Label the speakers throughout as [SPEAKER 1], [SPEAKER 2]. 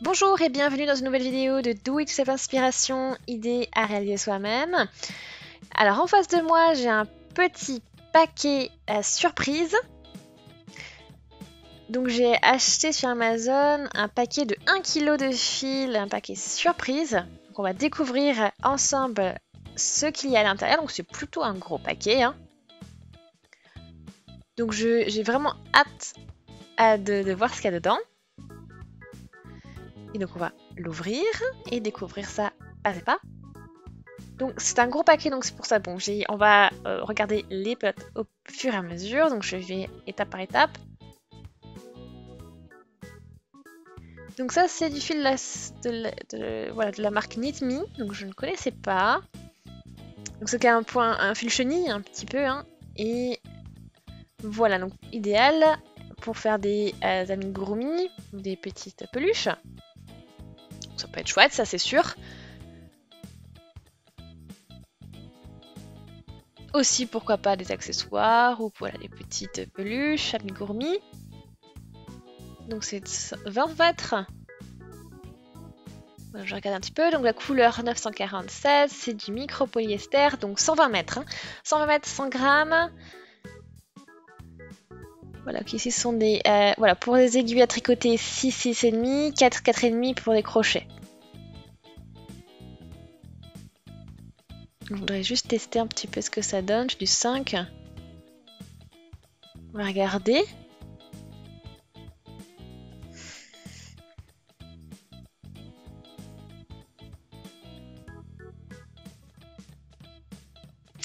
[SPEAKER 1] Bonjour et bienvenue dans une nouvelle vidéo de Do It Yourself Inspiration, idée à réaliser soi-même. Alors en face de moi, j'ai un petit paquet à surprise. Donc j'ai acheté sur Amazon un paquet de 1 kg de fil, un paquet surprise. Donc on va découvrir ensemble ce qu'il y a à l'intérieur. Donc c'est plutôt un gros paquet, hein. Donc j'ai vraiment hâte de voir ce qu'il y a dedans. Et donc on va l'ouvrir et découvrir ça pas à pas. Donc c'est un gros paquet, donc c'est pour ça, bon, on va regarder les pilotes au fur et à mesure, donc je vais étape par étape. Donc ça c'est du fil de la marque Knit.me, donc je ne connaissais pas. Donc c'est un fil chenille un petit peu, hein, et voilà, donc idéal pour faire des amigurumi, des petites peluches. Ça peut être chouette, ça c'est sûr. Aussi, pourquoi pas des accessoires ou voilà, des petites peluches, amigurumi. Donc c'est 20 mètres. Voilà, je regarde un petit peu. Donc la couleur 946, c'est du micro-polyester, donc 120 mètres. Hein. 120 mètres, 100 grammes. Voilà, ici ce sont des... voilà, pour les aiguilles à tricoter, 6, 6,5, 4, 4,5 pour les crochets. Je voudrais juste tester un petit peu ce que ça donne. J'ai du 5. On va regarder.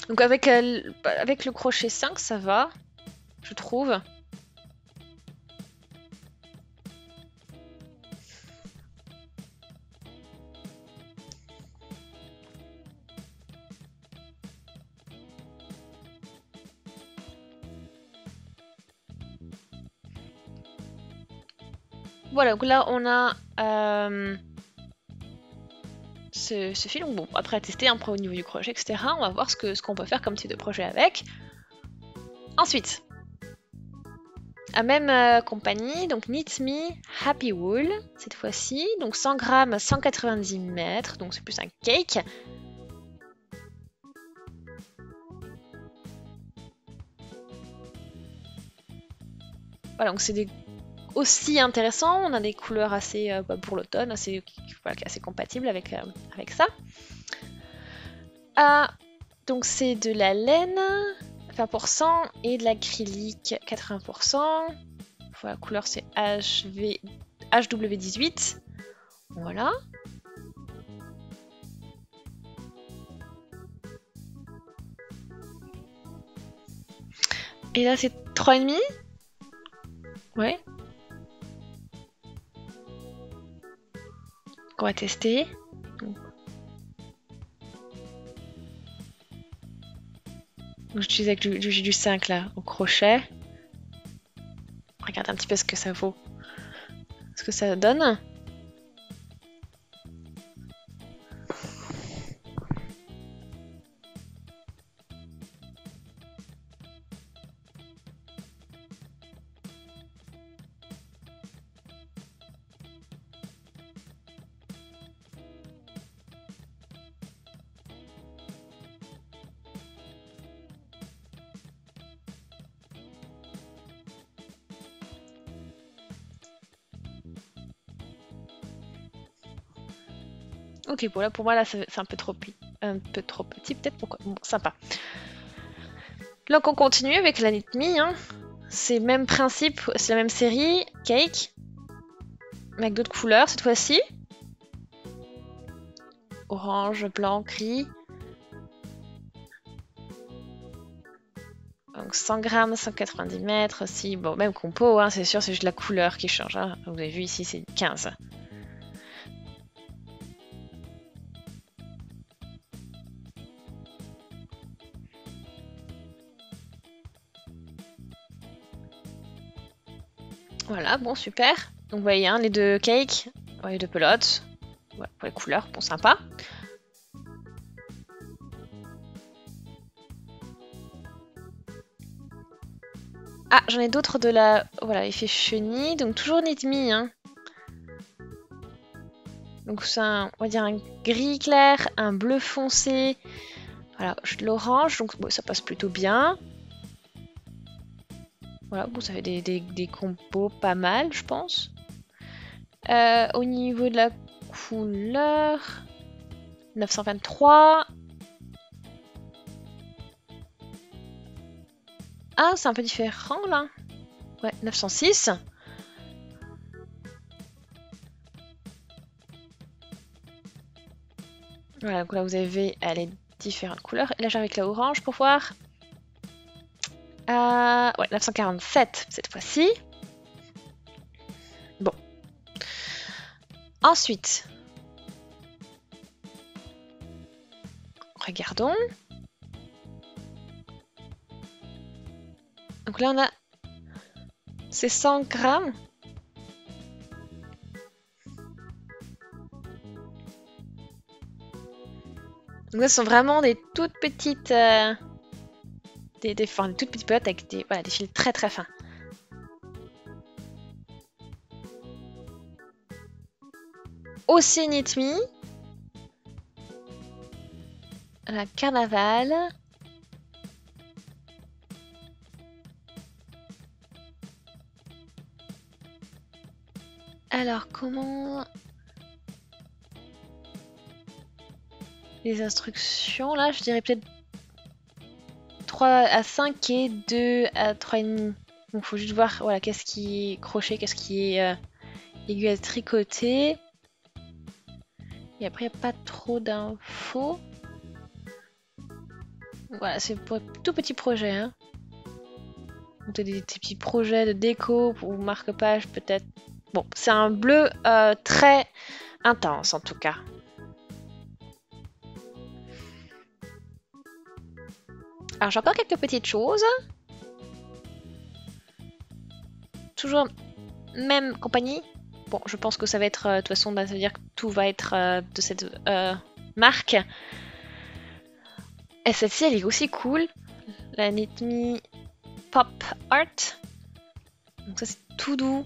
[SPEAKER 1] Donc avec le crochet 5, ça va, je trouve. Voilà, donc là on a ce fil. Bon, après à tester un peu au niveau du crochet, etc. On va voir ce qu'on peut faire comme type de projet avec. Ensuite, à même compagnie, donc Knit.me Happy Wool, cette fois-ci. Donc 100 grammes, 190 mètres, donc c'est plus un cake. Voilà, donc c'est aussi intéressant. On a des couleurs assez, pour l'automne, assez compatibles avec ça. Donc c'est de la laine 20% et de l'acrylique 80%. Voilà, la couleur c'est HW18. Voilà. Et là c'est 3,5. Ouais. On va tester. J'utilise avec du 5 là, au crochet. Regarde un petit peu ce que ça vaut. Ce que ça donne. Ok, bon là pour moi là c'est un peu trop petit peut-être, pourquoi. Bon, sympa. Donc on continue avec la Knit.me, hein. C'est le même principe, c'est la même série, cake, mais avec d'autres couleurs cette fois-ci. Orange, blanc, gris. Donc 100 grammes, 190 mètres aussi. Bon, même compo, hein, c'est sûr, c'est juste la couleur qui change. Hein. Vous avez vu ici, c'est 15. Voilà, bon, super. Donc vous voyez, hein, les deux cakes, les deux pelotes. Voilà, pour les couleurs, bon, sympa. Ah, j'en ai d'autres de la... Voilà, effet chenille. Donc toujours Knit.me, hein. Donc c'est on va dire un gris clair, un bleu foncé, voilà, de l'orange, donc bon, ça passe plutôt bien. Voilà, bon, ça fait des combos pas mal, je pense. Au niveau de la couleur, 923. Ah, c'est un peu différent là. Ouais, 906. Voilà, donc là vous avez les différentes couleurs. Et là j'arrive avec la orange pour voir. Ouais, 947 cette fois-ci. Bon. Ensuite, regardons. Donc là on a ces 100 grammes. Donc là ce sont vraiment des toutes petites... des toutes petites pelotes avec des fils très très fins. Aussi Knit Me. La Carnaval. Alors, comment... Les instructions, là, je dirais peut-être 3 à 5 et 2 à 3,5. Donc, faut juste voir, voilà, qu'est-ce qui est crochet, qu'est-ce qui est aiguille à tricoter. Et après, il n'y a pas trop d'infos. Voilà, c'est pour tout petit projet, hein. Donc, des petits projets de déco ou marque-page, peut-être. Bon, c'est un bleu très intense, en tout cas. Alors j'ai encore quelques petites choses. Toujours même compagnie. Bon, je pense que ça va être, de toute façon, ça veut dire que tout va être de cette marque. Et celle-ci, elle est aussi cool. La Knit Me Pop Art. Donc ça, c'est tout doux.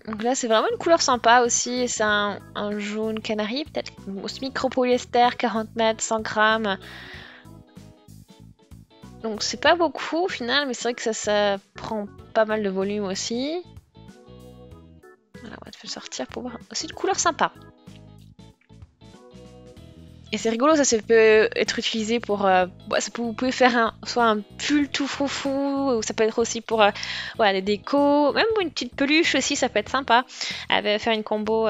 [SPEAKER 1] Donc là, c'est vraiment une couleur sympa aussi. C'est un jaune canari, peut-être. Micro-polyester, 40 mètres, 100 grammes. Donc c'est pas beaucoup au final, mais c'est vrai que ça prend pas mal de volume aussi. Voilà, on va te le sortir pour voir. C'est une couleur sympa. Et c'est rigolo, ça peut être utilisé pour... vous pouvez faire soit un pull tout foufou, ou ça peut être aussi pour voilà, des décos. Même une petite peluche aussi, ça peut être sympa. Faire une combo...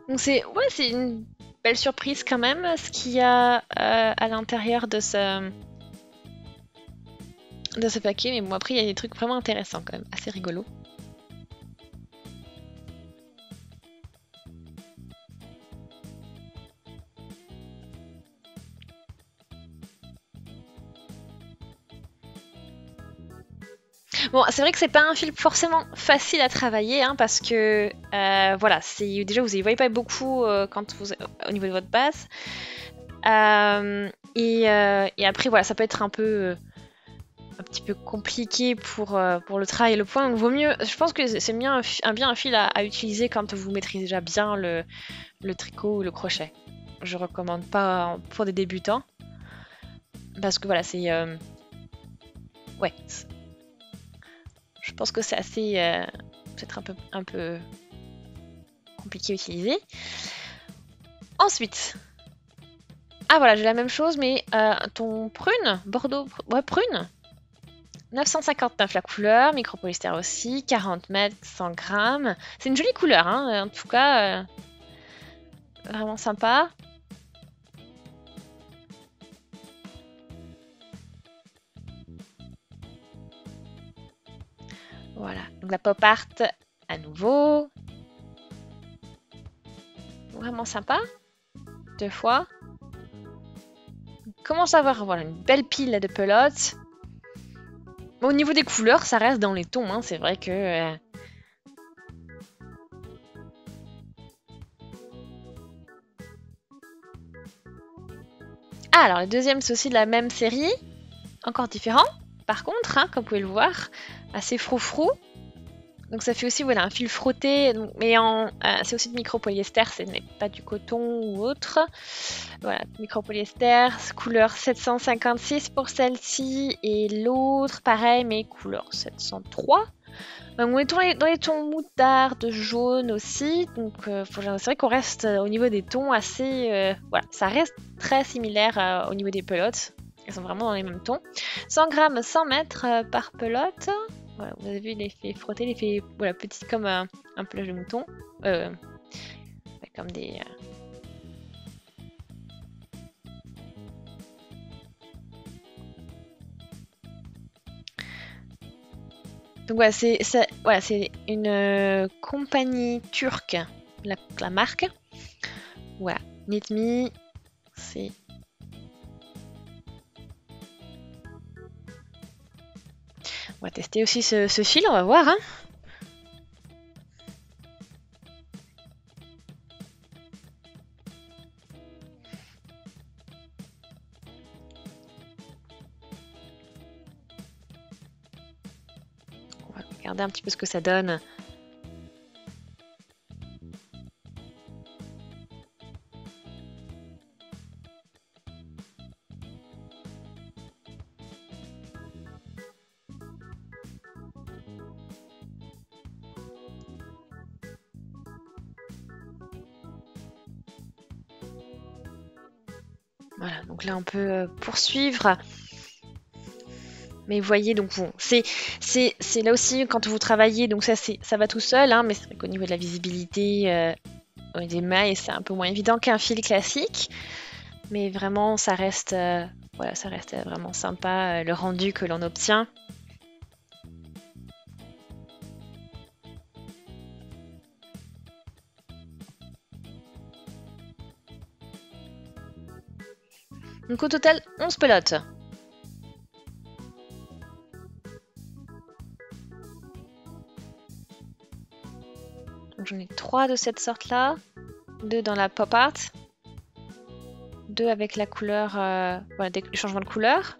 [SPEAKER 1] Donc c'est une belle surprise quand même, ce qu'il y a à l'intérieur de ce paquet. Mais bon, après, il y a des trucs vraiment intéressants quand même, assez rigolos. Bon, c'est vrai que c'est pas un fil forcément facile à travailler, hein, parce que voilà, déjà vous y voyez pas beaucoup quand vous au niveau de votre base, et après voilà, ça peut être un petit peu compliqué pour le travail et le point. Donc vaut mieux, je pense que c'est bien un fil à utiliser quand vous maîtrisez déjà bien le tricot ou le crochet. Je recommande pas pour des débutants, parce que voilà, c'est ouais. Je pense que c'est assez peut-être un peu compliqué à utiliser. Ensuite, Ah voilà, j'ai la même chose, mais ton prune, Bordeaux, ouais, prune, 959 la couleur, micropolystère aussi, 40 mètres, 100 grammes. C'est une jolie couleur, hein, en tout cas, vraiment sympa. Voilà, donc la pop art à nouveau. Vraiment sympa. 2 fois. On commence à avoir voilà, une belle pile de pelotes. Au niveau des couleurs, ça reste dans les tons. Hein. C'est vrai que... Ah, alors le deuxième, c'est aussi de la même série. Encore différent. Par contre, hein, comme vous pouvez le voir, assez froufrou. Donc ça fait aussi voilà, un fil frotté, donc, mais c'est aussi de micropolyester, ce n'est pas du coton ou autre. Voilà, micropolyester, couleur 756 pour celle-ci, et l'autre pareil, mais couleur 703. On est dans les tons moutarde, jaune aussi, donc c'est vrai qu'on reste au niveau des tons assez... voilà, ça reste très similaire au niveau des pelotes. Elles sont vraiment dans les mêmes tons. 100 grammes, 100 mètres par pelote. Voilà, vous avez vu l'effet frotté, l'effet voilà, petit comme un pelage de mouton. Comme des... Donc voilà, c'est une compagnie turque, la marque. Voilà, Knit Me, c'est... On va tester aussi ce fil, on va voir. Hein. On va regarder un petit peu ce que ça donne. Voilà, donc là on peut poursuivre. Mais vous voyez, donc bon, c'est là aussi quand vous travaillez, donc ça va tout seul, hein, mais c'est vrai qu'au niveau de la visibilité des mailles, c'est un peu moins évident qu'un fil classique. Mais vraiment, ça reste, voilà, ça reste vraiment sympa le rendu que l'on obtient. Donc au total, 11 pelotes. Donc j'en ai 3 de cette sorte-là, 2 dans la pop art, 2 avec la couleur, voilà, le changement de couleur.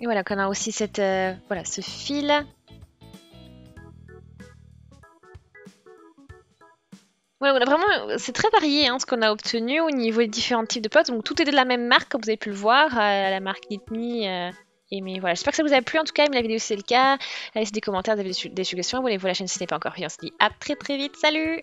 [SPEAKER 1] Et voilà, qu'on a aussi voilà, ce fil. Voilà, vraiment, c'est très varié hein, ce qu'on a obtenu au niveau des différents types de potes. Donc tout est de la même marque, comme vous avez pu le voir, la marque Knit Me. Et mais voilà, j'espère que ça vous a plu en tout cas. Aimez la vidéo si c'est le cas. Laissez des commentaires, des suggestions. Abonnez-vous à la chaîne si ce n'est pas encore fait. On se dit à très très vite. Salut!